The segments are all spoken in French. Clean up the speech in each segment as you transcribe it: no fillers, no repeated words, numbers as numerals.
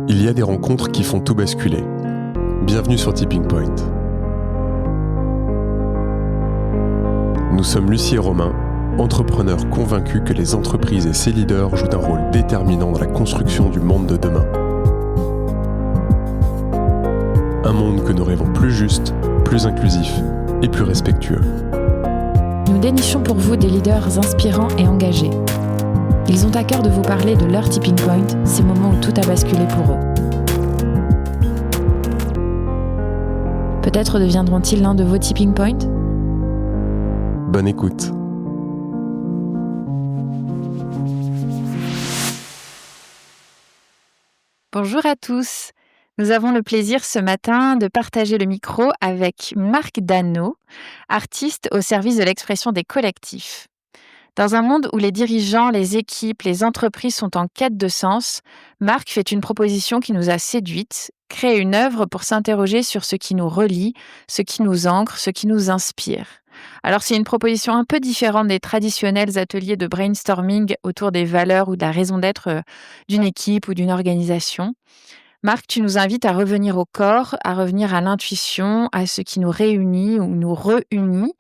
Il y a des rencontres qui font tout basculer. Bienvenue sur Tipping Point. Nous sommes Lucie et Romain, entrepreneurs convaincus que les entreprises et ses leaders jouent un rôle déterminant dans la construction du monde de demain. Un monde que nous rêvons plus juste, plus inclusif et plus respectueux. Nous dénichons pour vous des leaders inspirants et engagés. Ils ont à cœur de vous parler de leur tipping point, ces moments où tout a basculé pour eux. Peut-être deviendront-ils l'un de vos tipping points ? Bonne écoute. Bonjour à tous. Nous avons le plaisir ce matin de partager le micro avec Marc Dano, artiste au service de l'expression des collectifs. Dans un monde où les dirigeants, les équipes, les entreprises sont en quête de sens, Marc fait une proposition qui nous a séduites, créer une œuvre pour s'interroger sur ce qui nous relie, ce qui nous ancre, ce qui nous inspire. Alors c'est une proposition un peu différente des traditionnels ateliers de brainstorming autour des valeurs ou de la raison d'être d'une équipe ou d'une organisation. Marc, tu nous invites à revenir au corps, à revenir à l'intuition, à ce qui nous réunit ou nous réunit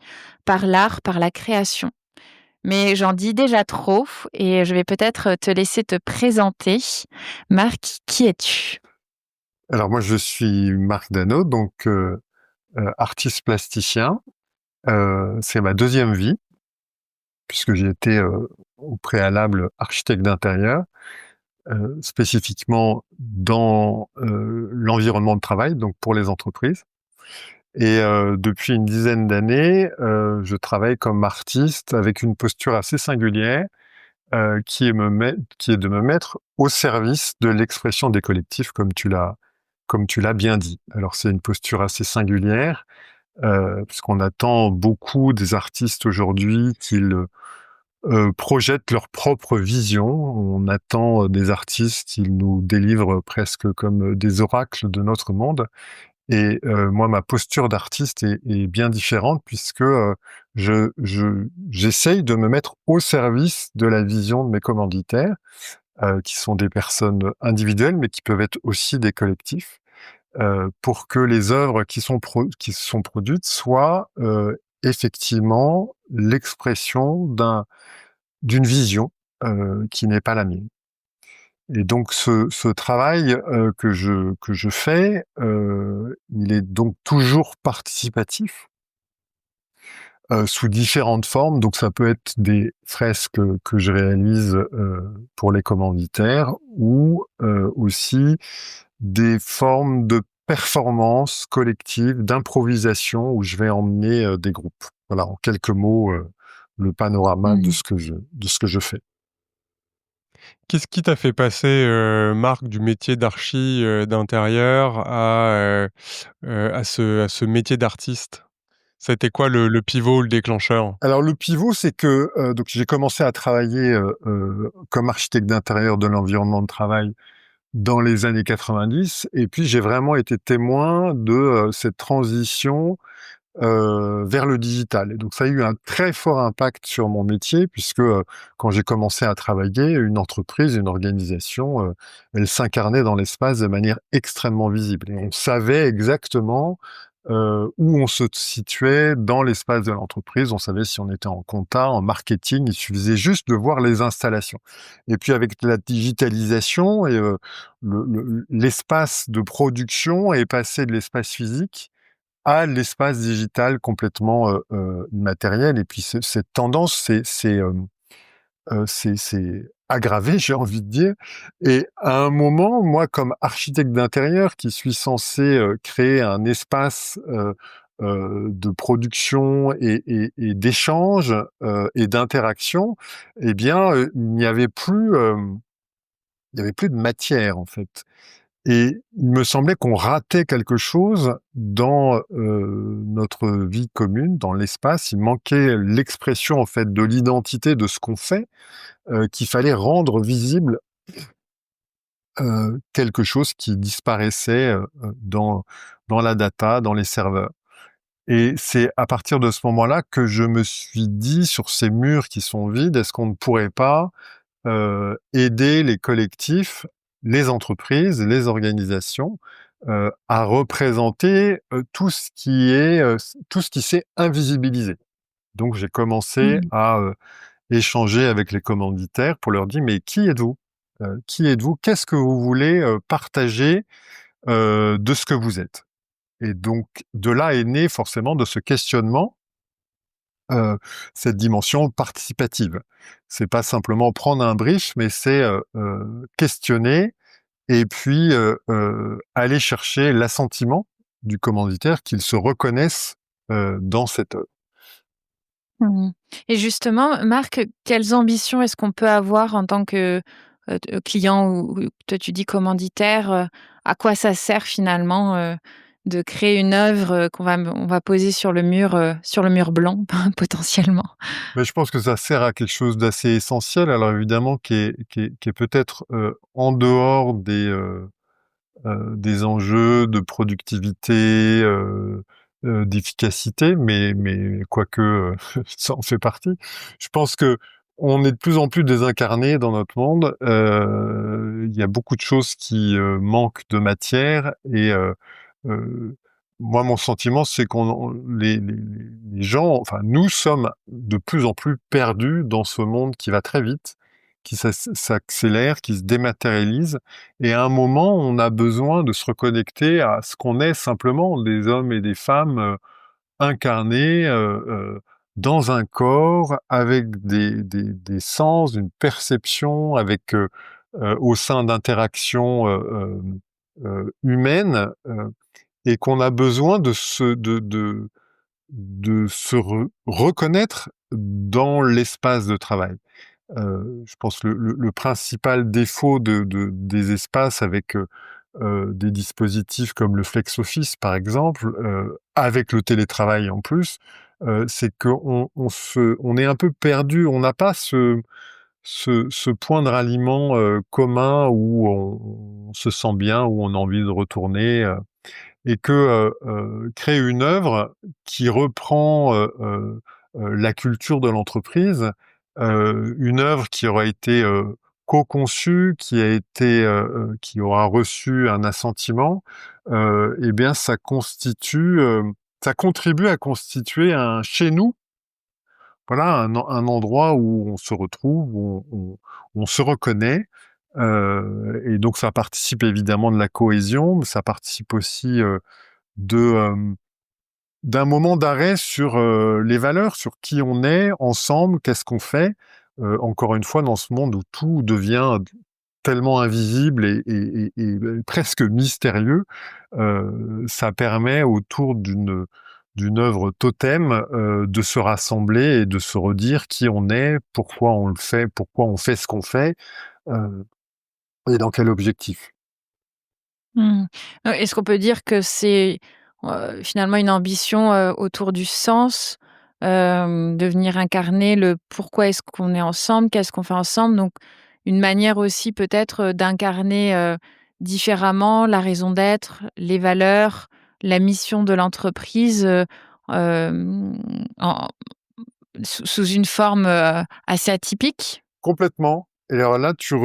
par l'art, par la création. Mais j'en dis déjà trop et je vais peut-être te laisser te présenter. Marc, qui es-tu ? Alors moi, je suis Marc Dano, donc artiste plasticien. C'est ma deuxième vie, puisque j'ai été au préalable architecte d'intérieur, spécifiquement dans l'environnement de travail, donc pour les entreprises. Et depuis une dizaine d'années, je travaille comme artiste avec une posture assez singulière, qui est de me mettre au service de l'expression des collectifs, comme tu l'as bien dit. Alors c'est une posture assez singulière, puisqu'on attend beaucoup des artistes aujourd'hui qu'ils projettent leur propre vision. On attend des artistes qu'ils nous délivrent presque comme des oracles de notre monde. Et moi, ma posture d'artiste est bien différente, puisque j'essaye de me mettre au service de la vision de mes commanditaires, qui sont des personnes individuelles, mais qui peuvent être aussi des collectifs, pour que les œuvres qui sont produites soient effectivement l'expression d'une vision qui n'est pas la mienne. Et donc ce travail que je fais, il est donc toujours participatif, sous différentes formes. Donc ça peut être des fresques que je réalise pour les commanditaires, ou aussi des formes de performance collective, d'improvisation, où je vais emmener des groupes. Voilà, en quelques mots, le panorama de ce que je fais. Qu'est-ce qui t'a fait passer, Marc, du métier d'archi, d'intérieur à ce métier d'artiste? Ça a été quoi le pivot ou le déclencheur? Alors le pivot, c'est que donc j'ai commencé à travailler comme architecte d'intérieur de l'environnement de travail dans les années 90, et puis j'ai vraiment été témoin de cette transition vers le digital. Et donc ça a eu un très fort impact sur mon métier, puisque quand j'ai commencé à travailler, une entreprise, une organisation, elle s'incarnait dans l'espace de manière extrêmement visible. Et on savait exactement où on se situait dans l'espace de l'entreprise. On savait si on était en compta, en marketing. Il suffisait juste de voir les installations. Et puis avec la digitalisation, et l'espace de production est passé de l'espace physique à l'espace digital complètement immatériel. Et puis cette tendance s'est aggravée, j'ai envie de dire. Et à un moment, moi, comme architecte d'intérieur qui suis censé créer un espace de production et d'échange et d'interaction, eh bien, il n'y avait plus de matière, en fait. Et il me semblait qu'on ratait quelque chose dans notre vie commune, dans l'espace. Il manquait l'expression, en fait, de l'identité de ce qu'on fait, qu'il fallait rendre visible quelque chose qui disparaissait dans la data, dans les serveurs. Et c'est à partir de ce moment-là que je me suis dit, sur ces murs qui sont vides, est-ce qu'on ne pourrait pas aider les collectifs les entreprises, les organisations, à représenter tout ce qui s'est invisibilisé. Donc j'ai commencé Mmh. à échanger avec les commanditaires pour leur dire: «Mais qui êtes-vous? Qui êtes-vous? Qu'est-ce que vous voulez partager de ce que vous êtes?» Et donc de là est né forcément de ce questionnement cette dimension participative. C'est pas simplement prendre un brief, mais c'est questionner et puis aller chercher l'assentiment du commanditaire, qu'il se reconnaisse dans cette œuvre. Mmh. Et justement, Marc, quelles ambitions est-ce qu'on peut avoir en tant que, client ou toi tu dis commanditaire, à quoi ça sert finalement, de créer une œuvre, on va poser sur le mur blanc potentiellement? Mais je pense que ça sert à quelque chose d'assez essentiel, alors évidemment qui est peut-être en dehors des enjeux de productivité, d'efficacité, mais quoique, ça en fait partie. Je pense qu'on est de plus en plus désincarnés dans notre monde. Il y a beaucoup de choses qui, manquent de matière et heu, moi, mon sentiment, c'est qu'on les gens, enfin, nous sommes de plus en plus perdus dans ce monde qui va très vite, qui s'accélère, qui se dématérialise et à un moment, on a besoin de se reconnecter à ce qu'on est simplement, des hommes et des femmes, incarnés, dans un corps, avec des sens, une perception, avec, au sein d'interactions, humaines, et qu'on a besoin de se reconnaître dans l'espace de travail. Je pense que le principal défaut des espaces avec, des dispositifs comme le flex office par exemple, avec le télétravail en plus, c'est qu'on est un peu perdu. On n'a pas ce point de ralliement, commun où on se sent bien, où on a envie de retourner, et que, créer une œuvre qui reprend, la culture de l'entreprise, une œuvre qui aura été, co-conçue, qui aura reçu un assentiment, et bien ça contribue à constituer un chez nous, voilà, un endroit où on se retrouve, où on se reconnaît, et donc ça participe évidemment de la cohésion, mais ça participe aussi, de, d'un moment d'arrêt sur, les valeurs, sur qui on est ensemble, qu'est-ce qu'on fait? Encore une fois, dans ce monde où tout devient tellement invisible et presque mystérieux, ça permet autour d'une œuvre totem, de se rassembler et de se redire qui on est, pourquoi on le fait, pourquoi on fait ce qu'on fait, heu, et dans quel objectif. Mmh. Est-ce qu'on peut dire que c'est, finalement une ambition, autour du sens, de venir incarner le pourquoi est-ce qu'on est ensemble, qu'est-ce qu'on fait ensemble? Donc une manière aussi peut-être, d'incarner, différemment la raison d'être, les valeurs, la mission de l'entreprise, en sous une forme, assez atypique? Complètement. Et alors là, tu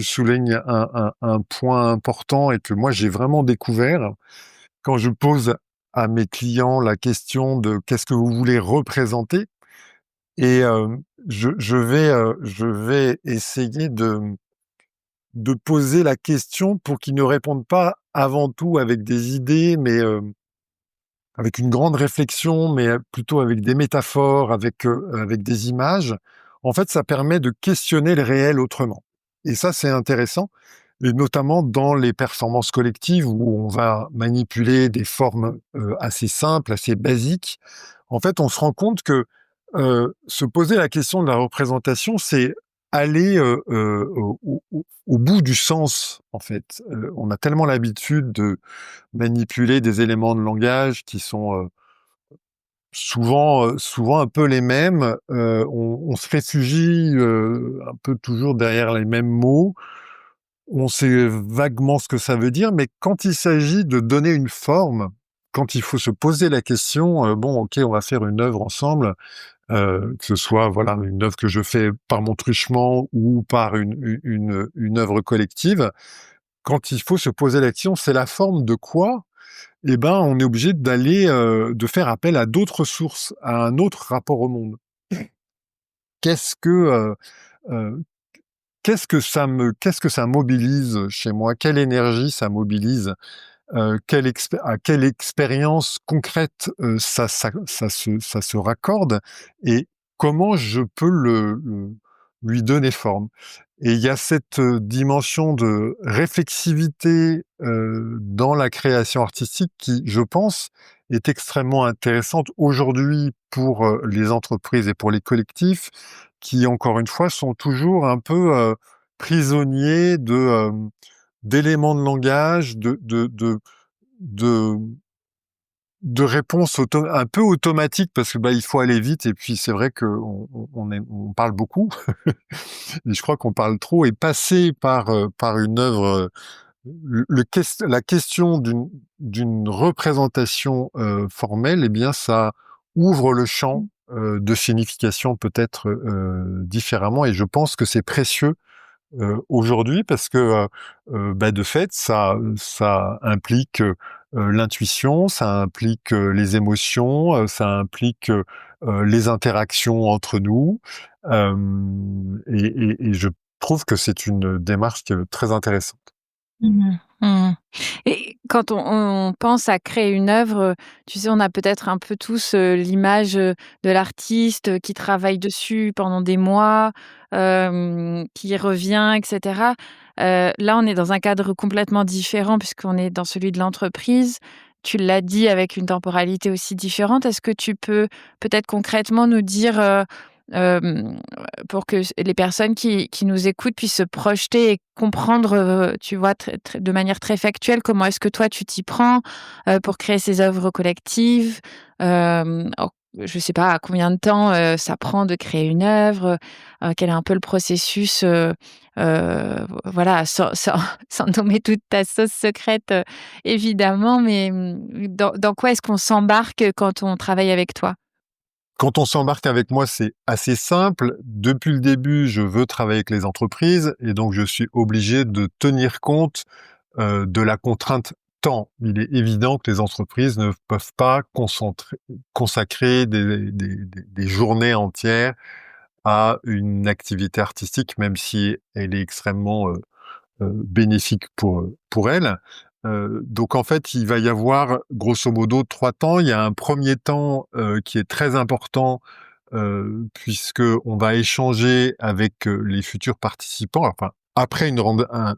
soulignes un point important et que moi j'ai vraiment découvert quand je pose à mes clients la question de: «Qu'est-ce que vous voulez représenter?» et je vais essayer de poser la question pour qu'ils ne répondent pas avant tout avec des idées, mais avec une grande réflexion, mais plutôt avec des métaphores, avec des images. En fait, ça permet de questionner le réel autrement. Et ça, c'est intéressant, et notamment dans les performances collectives où on va manipuler des formes, assez simples, assez basiques. En fait, on se rend compte que, se poser la question de la représentation, c'est aller, au bout du sens, en fait. On a tellement l'habitude de manipuler des éléments de langage qui sont, souvent un peu les mêmes, on se réfugie, un peu toujours derrière les mêmes mots. On sait vaguement ce que ça veut dire, mais quand il s'agit de donner une forme, quand il faut se poser la question, «Bon, OK, on va faire une œuvre ensemble», que ce soit voilà une œuvre que je fais par mon truchement ou par une œuvre collective. Quand il faut se poser la question, c'est la forme de quoi? Eh ben, on est obligé d'aller, de faire appel à d'autres sources, à un autre rapport au monde. Qu'est-ce que, heu, qu'est-ce que ça mobilise chez moi? Quelle énergie ça mobilise? Quelle expérience concrète, ça se raccorde et comment je peux lui donner forme? Et il y a cette, dimension de réflexivité, dans la création artistique qui, je pense, est extrêmement intéressante aujourd'hui pour, les entreprises et pour les collectifs qui, encore une fois, sont toujours un peu, prisonniers d'éléments de langage, de de réponses un peu automatiques parce que, bah, il faut aller vite et puis c'est vrai qu'on parle beaucoup et je crois qu'on parle trop et passer par une œuvre, la question d'une représentation, formelle et bien ça ouvre le champ, de signification peut-être, différemment et je pense que c'est précieux aujourd'hui parce que, bah, de fait, ça implique, l'intuition, ça implique, les émotions, ça implique, les interactions entre nous, et je trouve que c'est une démarche, très intéressante. Mmh mh. Mmh. Et quand on pense à créer une œuvre, tu sais, on a peut-être un peu tous, l'image, de l'artiste, qui travaille dessus pendant des mois, qui revient et cetera. Là, on est dans un cadre complètement différent puisqu'on est dans celui de l'entreprise. Tu l'as dit avec une temporalité aussi différente. Est-ce que tu peux peut-être concrètement nous dire, Hem, pour que les personnes qui nous écoutent puissent se projeter et comprendre, tu vois, très de manière très factuelle, comment est-ce que toi tu t'y prends, pour créer ces œuvres collectives? Alors, je sais pas à combien de temps, ça prend de créer une œuvre, quel est un peu le processus, voilà, sans nommer toute ta sauce secrète, évidemment, mais, dans quoi est-ce qu'on s'embarque quand on travaille avec toi? Quand on s'embarque avec moi, c'est assez simple. Depuis le début, je veux travailler avec les entreprises et donc je suis obligé de tenir compte, de la contrainte temps. Il est évident que les entreprises ne peuvent pas consacrer des journées entières à une activité artistique, même si elle est extrêmement, bénéfique pour elles. Donc en fait, il va y avoir grosso modo 3 temps. Il y a un premier temps, qui est très important, puisque on va échanger avec, les futurs participants. Enfin, après une rand un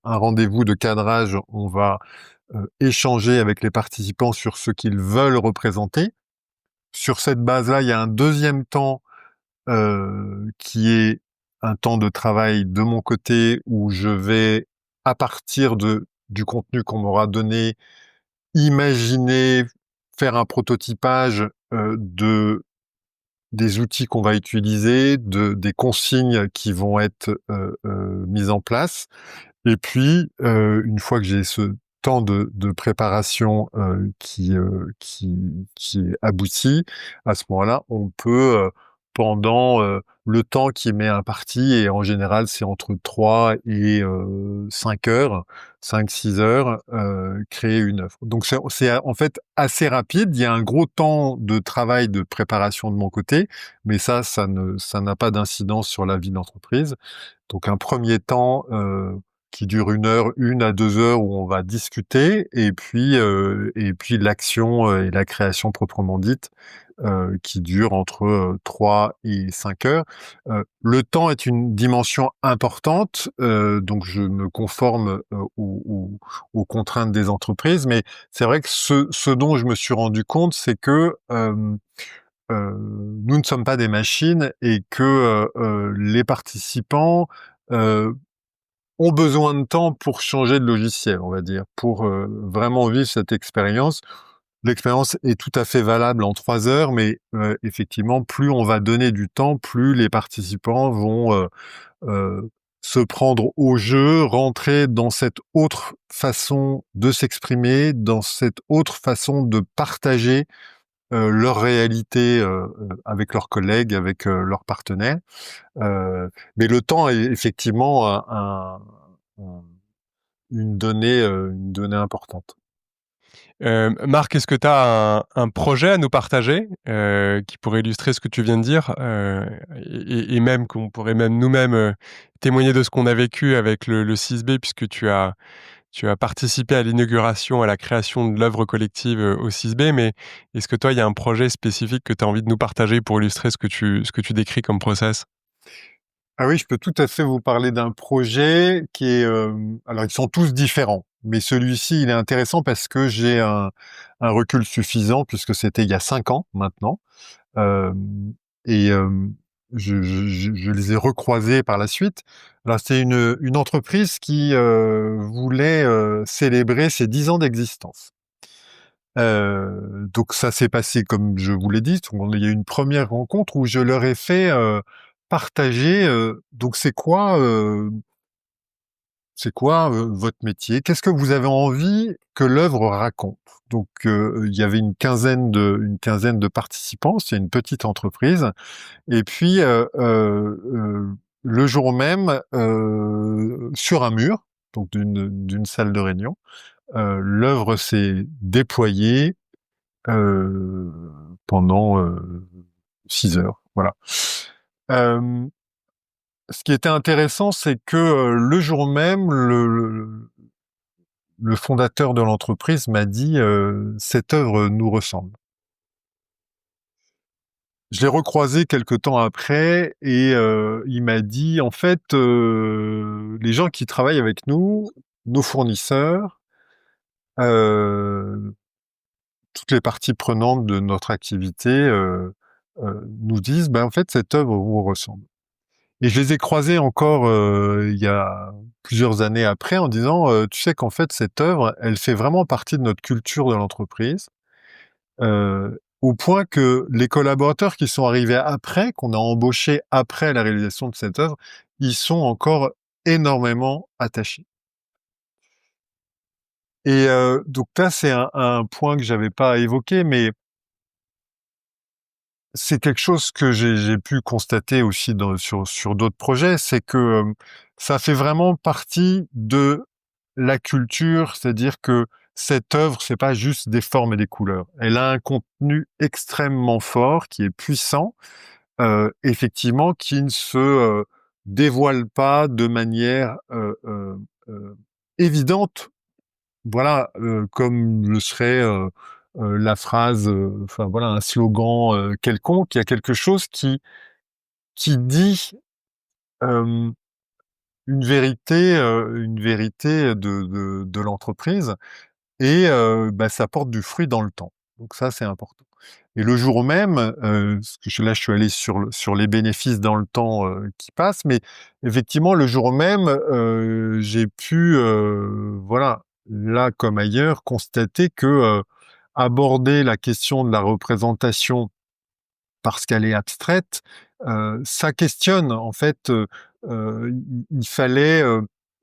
rendez-vous de cadrage, on va, échanger avec les participants sur ce qu'ils veulent représenter. Sur cette base-là, il y a un deuxième temps qui est un temps de travail de mon côté où je vais, à partir du contenu qu'on m'aura donné, imaginer, faire un prototypage, des outils qu'on va utiliser, des consignes qui vont être, mises en place. Et puis, une fois que j'ai ce temps de préparation, qui est abouti, à ce moment-là, on peut, pendant, le temps qui m'est imparti et en général, c'est entre 3 et 5 heures, 5-6 heures, créer une œuvre. Donc c'est en fait assez rapide. Il y a un gros temps de travail de préparation de mon côté, mais ça n'a pas d'incidence sur la vie d'entreprise. Donc un premier temps, qui dure 1 heure, 1 à 2 heures où on va discuter et puis l'action, et la création proprement dite, qui dure entre, 3 et 5 heures. Le temps est une dimension importante, donc je me conforme, aux contraintes des entreprises, mais c'est vrai que ce dont je me suis rendu compte, c'est que, nous ne sommes pas des machines et que, les participants, heu, ont besoin de temps pour changer de logiciel, on va dire, pour, vraiment vivre cette expérience. L'expérience est tout à fait valable en 3 heures, mais, effectivement, plus on va donner du temps, plus les participants vont, heu, se prendre au jeu, rentrer dans cette autre façon de s'exprimer, dans cette autre façon de partager leur réalité avec leurs collègues, avec leurs partenaires. Mais le temps est effectivement une donnée importante. Marc, est-ce que tu as un projet à nous partager, qui pourrait illustrer ce que tu viens de dire? Et même qu'on pourrait même nous-mêmes, témoigner de ce qu'on a vécu avec le 6B puisque tu as participé à l'inauguration, à la création de l'œuvre collective, au 6B, mais est-ce que toi, il y a un projet spécifique que tu as envie de nous partager pour illustrer ce que tu décris comme process? Ah oui, je peux tout à fait vous parler d'un projet qui est, alors ils sont tous différents, mais celui-ci, il est intéressant parce que j'ai un recul suffisant puisque c'était il y a 5 ans maintenant, hem et je les ai recroisés par la suite. Alors c'est une entreprise qui, voulait, célébrer ses 10 ans d'existence. Donc ça s'est passé comme je vous l'ai dit, il y a eu une première rencontre où je leur ai fait, partager, donc c'est quoi, votre métier? Qu'est-ce que vous avez envie que l'œuvre raconte? Donc il y avait une quinzaine de participants, c'est une petite entreprise et puis, le jour même, sur un mur, donc d'une salle de réunion, l'œuvre s'est déployée heu, pendant, 6 heures, voilà. Hem, Ce qui était intéressant, c'est que, le jour même, le fondateur de l'entreprise m'a dit, «Cette œuvre nous ressemble». Je l'ai recroisé quelque temps après et il m'a dit: «En fait, les gens qui travaillent avec nous, nos fournisseurs, heu, toutes les parties prenantes de notre activité, nous disent: "Ben, en fait, cette œuvre vous ressemble"». Et je les ai croisés encore, il y a plusieurs années après en disant, «Tu sais qu'en fait cette œuvre, elle fait vraiment partie de notre culture de l'entreprise». Au point que les collaborateurs qui sont arrivés après, qu'on a embauchés après la réalisation de cette œuvre, ils sont encore énormément attachés. Et donc là, c'est un point que j'avais pas évoqué, mais c'est quelque chose que j'ai pu constater aussi sur d'autres projets, c'est que, ça fait vraiment partie de la culture, c'est-à-dire que cette œuvre, c'est pas juste des formes et des couleurs. Elle a un contenu extrêmement fort, qui est puissant, effectivement, qui ne se, dévoile pas de manière, évidente. Voilà, comme le serait, la phrase, enfin voilà, un slogan, quelconque. Il y a quelque chose qui dit, hem, une vérité de l'entreprise et bah, ça porte du fruit dans le temps. Donc ça, c'est important. Et le jour même, parce que là, je suis allé sur les bénéfices dans le temps, qui passent, mais effectivement, le jour même, j'ai pu, voilà, là comme ailleurs, constater que, aborder la question de la représentation parce qu'elle est abstraite, ça questionne. En fait, il fallait,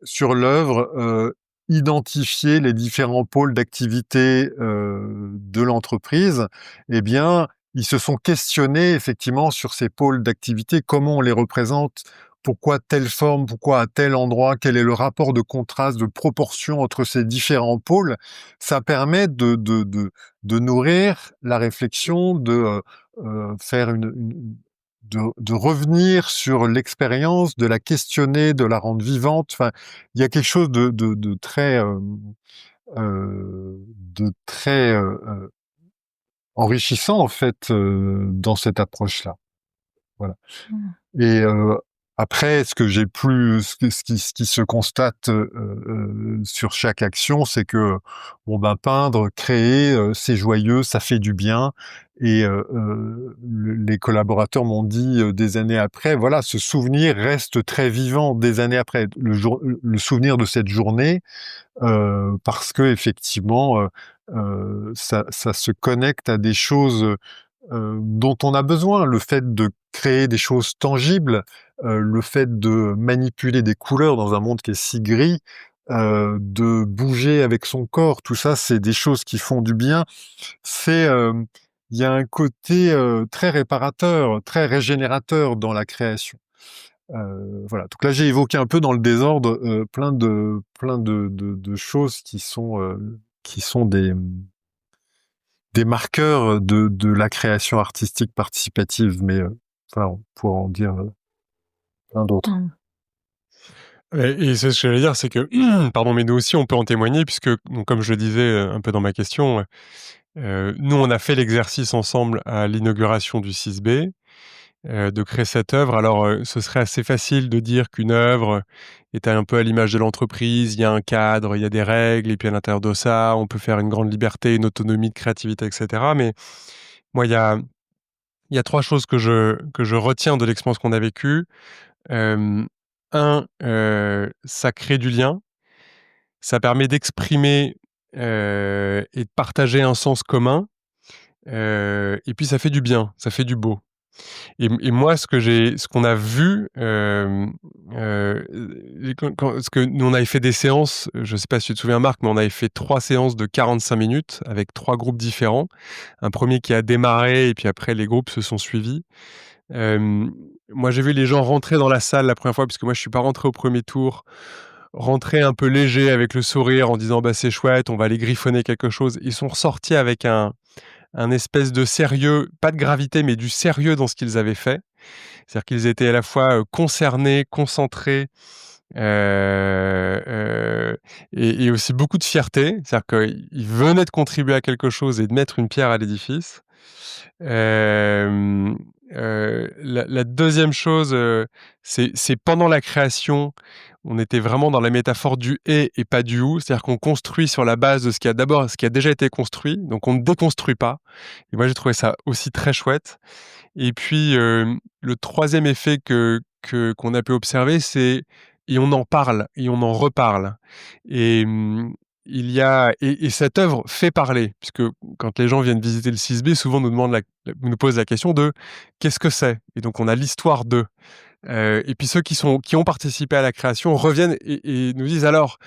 sur l'œuvre, identifier les différents pôles d'activité, de l'entreprise. Eh bien, ils se sont questionnés effectivement sur ces pôles d'activité, comment on les représente? Pourquoi telle forme? Pourquoi à tel endroit? Quel est le rapport de contraste, de proportion entre ces différents pôles? Ça permet de nourrir la réflexion, faire de revenir sur l'expérience, de la questionner, de la rendre vivante. Enfin, il y a quelque chose de très, enrichissant en fait, dans cette approche-là. Voilà. Mmh. Et après, ce qui se constate, sur chaque action, c'est que, bon ben, peindre, créer, c'est joyeux, ça fait du bien et les collaborateurs m'ont dit, des années après, voilà, ce souvenir reste très vivant des années après. Le souvenir de cette journée, parce qu'effectivement, ça se connecte à des choses, dont on a besoin. Le fait de créer des choses tangibles, le fait de manipuler des couleurs dans un monde qui est si gris, de bouger avec son corps, tout ça, c'est des choses qui font du bien. C'est, il y a un côté très réparateur, très régénérateur dans la création. Voilà. Donc là, j'ai évoqué un peu dans le désordre plein de choses qui sont des marqueurs de la création artistique participative, mais enfin, on pourra en dire plein d'autres. Mmh. Et c'est ce que j'allais dire, c'est que, pardon, mais nous aussi, on peut en témoigner puisque, donc, comme je le disais un peu dans ma question, nous, on a fait l'exercice ensemble à l'inauguration du 6B, de créer cette œuvre. Alors, ce serait assez facile de dire qu'une œuvre est un peu à l'image de l'entreprise. Il y a un cadre, il y a des règles, et puis à l'intérieur de ça, on peut faire une grande liberté, une autonomie de créativité, et cetera. Mais moi, il y a 3 choses que je retiens de l'expérience qu'on a vécue. Hem, 1, ça crée du lien. Ça permet d'exprimer, et de partager un sens commun, et puis ça fait du bien, ça fait du beau. Et moi, ce qu'on a vu, parce que nous, on avait fait des séances, je ne sais pas si tu te souviens, Marc, mais on avait fait 3 séances de 45 minutes avec 3 groupes différents. Un premier qui a démarré et puis après les groupes se sont suivis. Moi, j'ai vu les gens rentrer dans la salle la première fois, puisque moi, je suis pas rentré au premier tour, rentrer un peu léger avec le sourire en disant: «Bah, c'est chouette, on va aller griffonner quelque chose». Ils sont ressortis avec un espèce de sérieux, pas de gravité, mais du sérieux dans ce qu'ils avaient fait. C'est-à-dire qu'ils étaient à la fois, concernés, concentrés, heu et aussi beaucoup de fierté. C'est-à-dire qu'ils venaient de contribuer à quelque chose et de mettre une pierre à l'édifice. Hem, la 2e chose, c'est pendant la création, on était vraiment dans la métaphore du et pas du ou. C'est-à-dire qu'on construit sur la base de ce qui a déjà été construit, donc on ne déconstruit pas. Et moi, j'ai trouvé ça aussi très chouette. Et puis, le 3e effet qu'on a pu observer, c'est et on en parle et on en reparle. Et il y a et cette œuvre fait parler, puisque quand les gens viennent visiter le 6B, souvent nous posent la question de: «Qu'est-ce que c'est?» Et donc on a l'histoire d'eux. Et puis ceux qui ont participé à la création reviennent et nous disent: «Alors,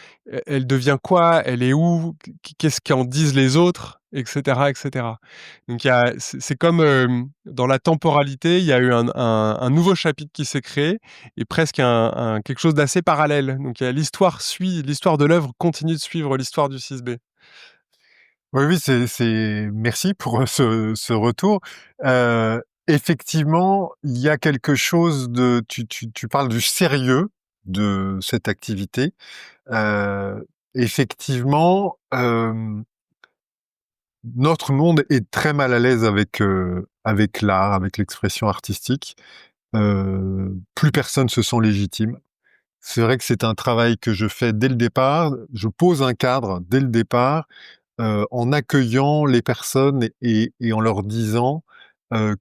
elle devient quoi? Elle est où? Qu'est-ce qu'en disent les autres?» et cetera, et cetera. Donc il y a c'est comme, dans la temporalité, il y a eu un nouveau chapitre qui s'est créé et presque un quelque chose d'assez parallèle. Donc il y a l'histoire de l'œuvre continue de suivre l'histoire du 6B. Oui, oui, merci pour ce retour. Effectivement, il y a quelque chose de tu parles du sérieux de cette activité. Effectivement, notre monde est très mal à l'aise avec l'art, avec l'expression artistique. Plus personne se sent légitime. C'est vrai que c'est un travail que je fais dès le départ. Je pose un cadre dès le départ, en accueillant les personnes et en leur disant,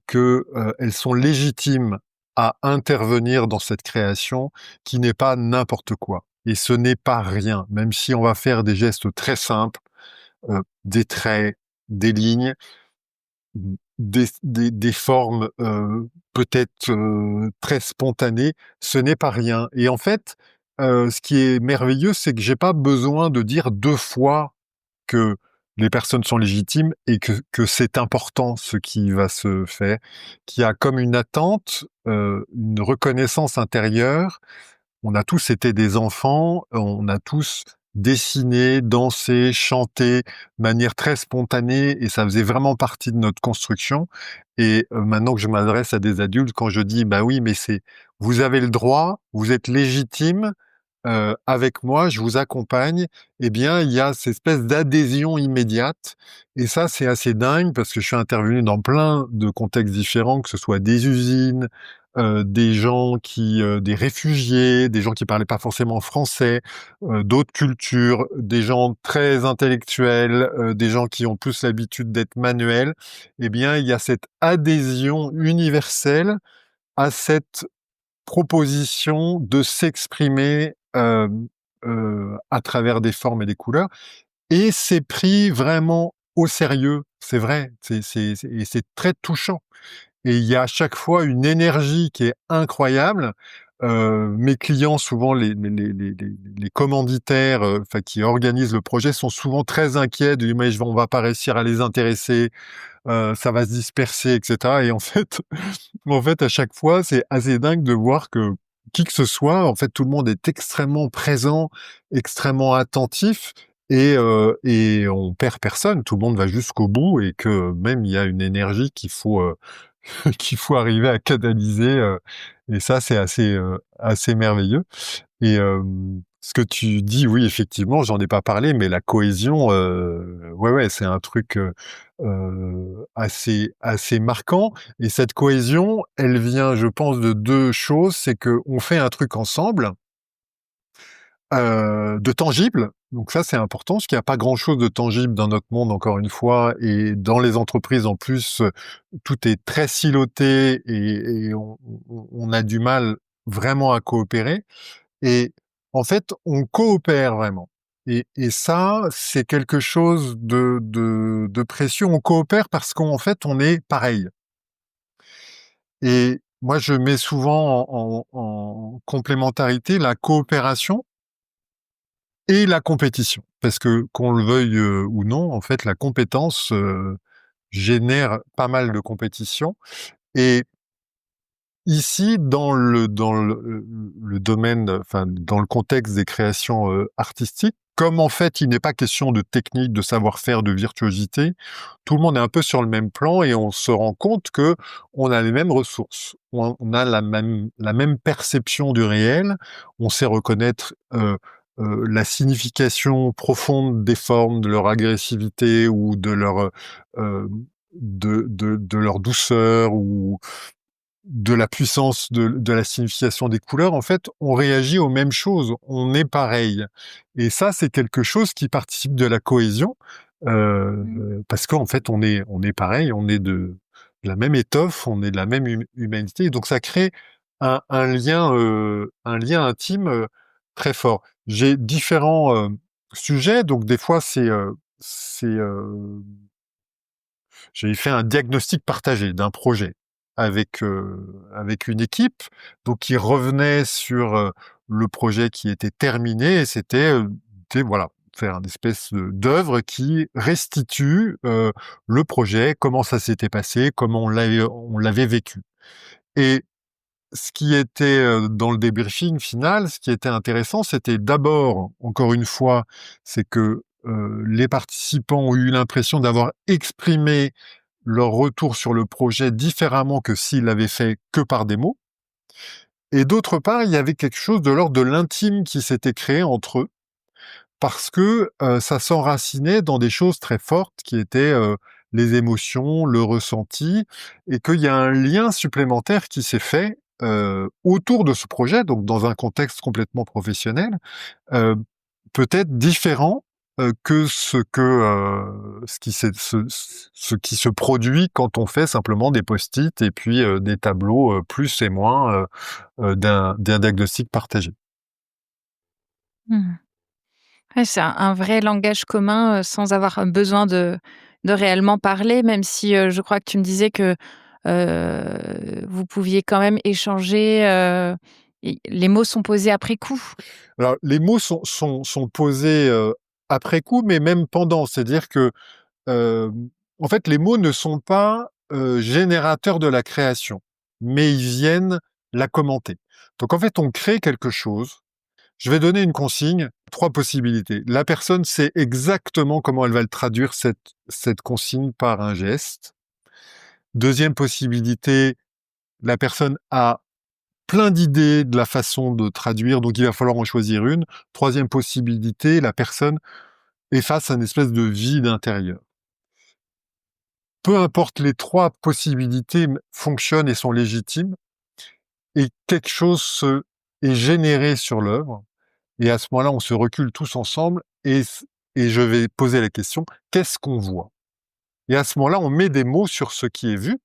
que, elles sont légitimes à intervenir dans cette création qui n'est pas n'importe quoi et ce n'est pas rien. Même si on va faire des gestes très simples, des traits, des lignes, des formes, peut-être, très spontanées, ce n'est pas rien et en fait, ce qui est merveilleux, c'est que j'ai pas besoin de dire 2 fois que les personnes sont légitimes et que c'est important ce qui va se faire, qu'il y a comme une attente, une reconnaissance intérieure. On a tous été des enfants, on a tous dessiné, dansé, chanté de manière très spontanée et ça faisait vraiment partie de notre construction et maintenant que je m'adresse à des adultes, quand je dis: «Bah oui, mais c'est vous avez le droit, vous êtes légitimes, avec moi, je vous accompagne», eh bien, il y a cette espèce d'adhésion immédiate et ça, c'est assez dingue parce que je suis intervenu dans plein de contextes différents, que ce soit des usines, des gens des réfugiés, des gens qui parlaient pas forcément français, d'autres cultures, des gens très intellectuels, des gens qui ont plus l'habitude d'être manuels. Eh bien, il y a cette adhésion universelle à cette proposition de s'exprimer, à travers des formes et des couleurs et c'est pris vraiment au sérieux. C'est vrai, c'est très touchant et il y a à chaque fois une énergie qui est incroyable. Mes clients, souvent les commanditaires, enfin qui organisent le projet, sont souvent très inquiets de: «Mais on va pas réussir à les intéresser, ça va se disperser» et cetera et en fait, à chaque fois, c'est assez dingue de voir que qui que ce soit, en fait, tout le monde est extrêmement présent, extrêmement attentif et on perd personne. Tout le monde va jusqu'au bout et que même il y a une énergie qu'il faut, qu'il faut arriver à canaliser, et ça, c'est assez merveilleux et ce que tu dis, oui, effectivement, j'en ai pas parlé, mais la cohésion, ouais, ouais, c'est un truc, assez marquant et cette cohésion, elle vient, je pense, de 2 choses. C'est qu'on fait un truc ensemble, de tangible, donc ça, c'est important, parce qu'il y a pas grand-chose de tangible dans notre monde, encore une fois et dans les entreprises, en plus, tout est très siloté et on a du mal vraiment à coopérer et en fait, on coopère vraiment et ça, c'est quelque chose de précieux. On coopère parce qu'en fait, on est pareil et moi, je mets souvent en complémentarité la coopération et la compétition. Parce que, qu'on le veuille, ou non, en fait, la compétence, génère pas mal de compétition et ici, dans le domaine, enfin, dans le contexte des créations, artistiques, comme en fait, il n'est pas question de technique, de savoir-faire, de virtuosité, tout le monde est un peu sur le même plan et on se rend compte que on a les mêmes ressources. On a la même perception du réel, on sait reconnaître, la signification profonde des formes, de leur agressivité ou de leur, de leur douceur ou de la puissance de la signification des couleurs, en fait, on réagit aux mêmes choses, on est pareil. Et ça, c'est quelque chose qui participe de la cohésion, parce qu'en fait, on est pareil, on est de la même étoffe, on est de la même humanité, et donc ça crée un lien intime, très fort. J'ai différents, sujets, donc des fois j'avais fait un diagnostic partagé d'un projet avec une équipe, donc qui revenait sur, le projet qui était terminé et c'était voilà, faire une espèce d'œuvre qui restitue, le projet, comment ça s'était passé, comment on l'avait vécu et ce qui était, dans le débriefing final, ce qui était intéressant, c'était d'abord, encore une fois, c'est que, les participants ont eu l'impression d'avoir exprimé leur retour sur le projet différemment que s'ils l'avaient fait que par des mots. Et d'autre part, il y avait quelque chose de l'ordre de l'intime qui s'était créé entre eux, parce que ça s'enracinait dans des choses très fortes qui étaient les émotions, le ressenti, et qu'il y a un lien supplémentaire qui s'est fait autour de ce projet, donc dans un contexte complètement professionnel, euh, peut-être différent que ce qui se produit quand on fait simplement des post-it et puis des tableaux plus et moins d'un diagnostic partagé. Mmh. Ouais, c'est un vrai langage commun, sans avoir besoin de réellement parler, même si, je crois que tu me disais que, vous pouviez quand même échanger, et les mots sont posés après coup? Alors les mots sont posés après coup, mais même pendant. C'est-à-dire que en fait, les mots ne sont pas générateurs de la création, mais ils viennent la commenter. Donc en fait, on crée quelque chose. Je vais donner une consigne, 3 possibilités. La personne sait exactement comment elle va le traduire cette consigne par un geste. Deuxième possibilité, la personne a plein d'idées de la façon de traduire, donc il va falloir en choisir une. Troisième possibilité, la personne est face à une espèce de vide intérieur. Peu importe, les 3 possibilités fonctionnent et sont légitimes et quelque chose est généré sur l'œuvre. Et à ce moment-là, on se recule tous ensemble et je vais poser la question: «Qu'est-ce qu'on voit?» Et à ce moment-là, on met des mots sur ce qui est vu,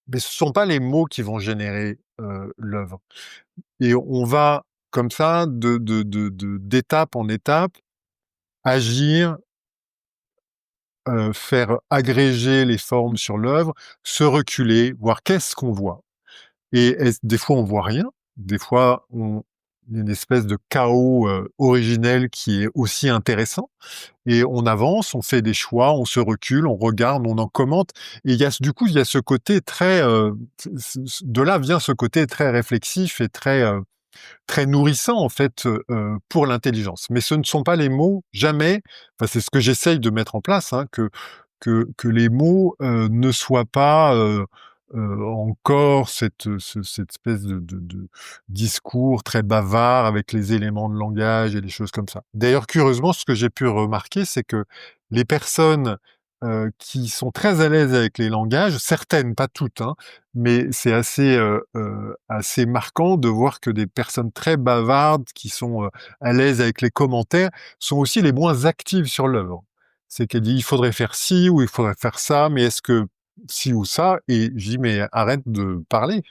mais ce sont pas les mots qui vont générer, l'œuvre. Et on va comme ça d'étape en étape agir, faire agréger les formes sur l'œuvre, se reculer, voir qu'est-ce qu'on voit? Et des fois on voit rien, des fois, il y a une espèce de chaos originel qui est aussi intéressant. Et on avance, on fait des choix, on se recule, on regarde, on en commente. Et du coup, il y a ce côté très... de là vient ce côté très réflexif et très nourrissant, en fait, pour l'intelligence. Mais ce ne sont pas les mots, jamais, enfin, c'est ce que j'essaye de mettre en place, hein, que les mots ne soient pas encore cette espèce de discours très bavard avec les éléments de langage et des choses comme ça. D'ailleurs, curieusement, ce que j'ai pu remarquer, c'est que les personnes qui sont très à l'aise avec les langages, certaines, pas toutes, hein, mais c'est assez marquant de voir que des personnes très bavardes, qui sont à l'aise avec les commentaires, sont aussi les moins actives sur l'œuvre. C'est qu'elle dit, il faudrait faire ci ou il faudrait faire ça, mais est-ce que ci ou ça? Et je dis, mais arrête de parler.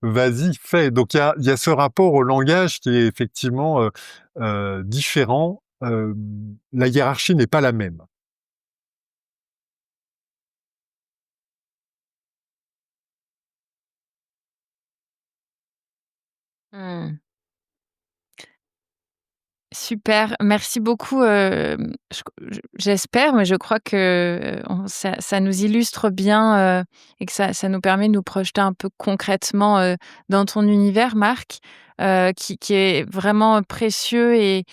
Vas-y, fais. Donc il y a ce rapport au langage qui est effectivement différent. La hiérarchie n'est pas la même. Mmh. Super, merci beaucoup, j'espère, mais je crois que, ça nous illustre bien, et que ça nous permet de nous projeter un peu concrètement, dans ton univers, Marc, qui est vraiment précieux et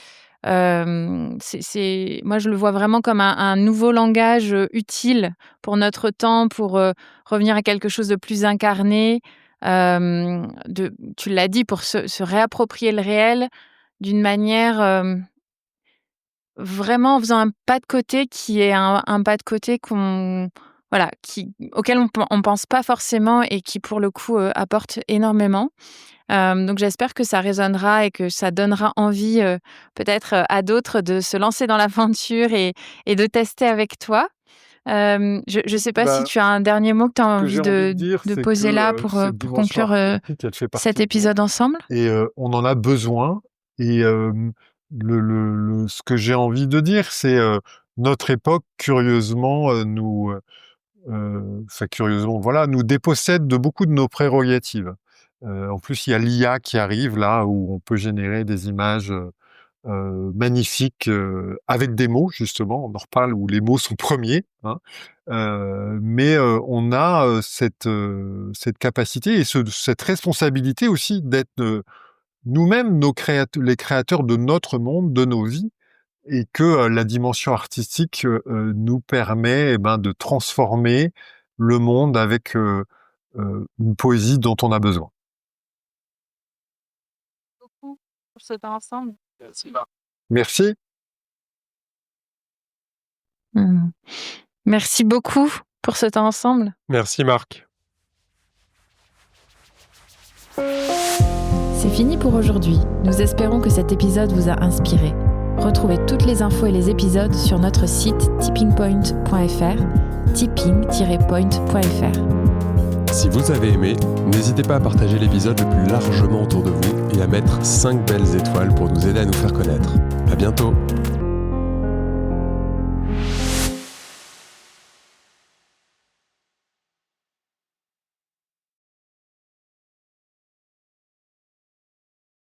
c'est moi, je le vois vraiment comme un nouveau langage, utile pour notre temps, pour, revenir à quelque chose de plus incarné, tu l'as dit, pour se réapproprier le réel d'une manière, vraiment en faisant un pas de côté qui est un pas de côté auquel on pense pas forcément et qui, pour le coup, apporte énormément. Donc j'espère que ça résonnera et que ça donnera envie, peut-être, à d'autres de se lancer dans l'aventure et de tester avec toi. Je sais pas si Bah, tu as un dernier mot que tu as ce que envie j'ai envie de dire, de c'est poser là que pour cette pour dimension conclure, artistique, elle fait partie cet de nous. épisode ensemble? Et on en a besoin. Et ce que j'ai envie de dire, c'est notre époque, curieusement, enfin curieusement, voilà, nous dépossède de beaucoup de nos prérogatives. En plus, il y a l'IA qui arrive là, où on peut générer des images magnifiques avec des mots, justement. On en reparle, où les mots sont premiers, hein. Mais on a cette capacité et cette responsabilité aussi d'être nous-mêmes les créateurs de notre monde, de nos vies, et que la dimension artistique nous permet de transformer le monde avec une poésie dont on a besoin. Beaucoup pour ce temps ensemble. Merci. Mmh. Merci beaucoup pour ce temps ensemble. Merci Marc. C'est fini pour aujourd'hui. Nous espérons que cet épisode vous a inspiré. Retrouvez toutes les infos et les épisodes sur notre site tippingpoint.fr, tipping-point.fr. Si vous avez aimé, n'hésitez pas à partager l'épisode le plus largement autour de vous et à mettre 5 belles étoiles pour nous aider à nous faire connaître. À bientôt!